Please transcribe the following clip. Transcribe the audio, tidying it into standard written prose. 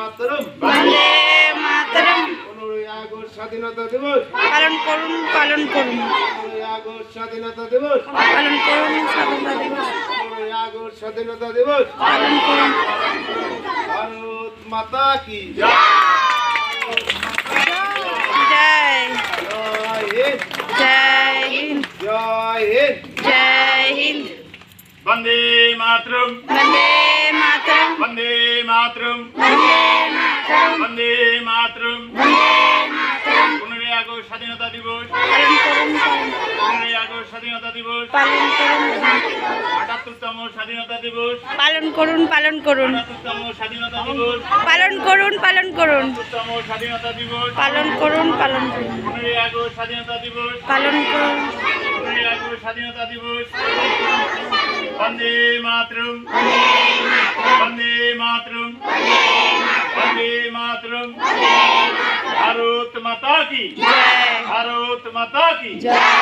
মাতরম। বন্দে মাতরম। 15ই August স্বাধীনতা দিবস পালন করুন, পালন করুন, 15ই আগস্ট স্বাধীনতা দিবস পালন করুন, স্বাধীনতা দিবস 15ই আগস্ট স্বাধীনতা দিবস। পালন করুন। ভারত মাতা কি জয়। জয় জয় হিন্দ। জয় হিন্দ। জয় হিন্দ। জয় হিন্দ। वंदे मातरम বন্দে মাতরম। वंदे मातरम বন্দে মাতরম। वंदे मातरम বন্দে মাতরম। 15ই আগস্ট স্বাধীনতা দিবস পালন করুন, 15ই আগস্ট স্বাধীনতা দিবস পালন করুন, 78তম স্বাধীনতা দিবস পালন করুন, পালন করুন, 78তম স্বাধীনতা দিবস পালন করুন, পালন করুন, 78তম স্বাধীনতা দিবস পালন করুন, পালন করুন, 15ই আগস্ট স্বাধীনতা দিবস পালন করুন। 15ই আগস্ট স্বাধীনতা দিবস वंदे मातरम वंदे मातरम वंदे मातरम भारत माता की জয় भारत माता की জয়।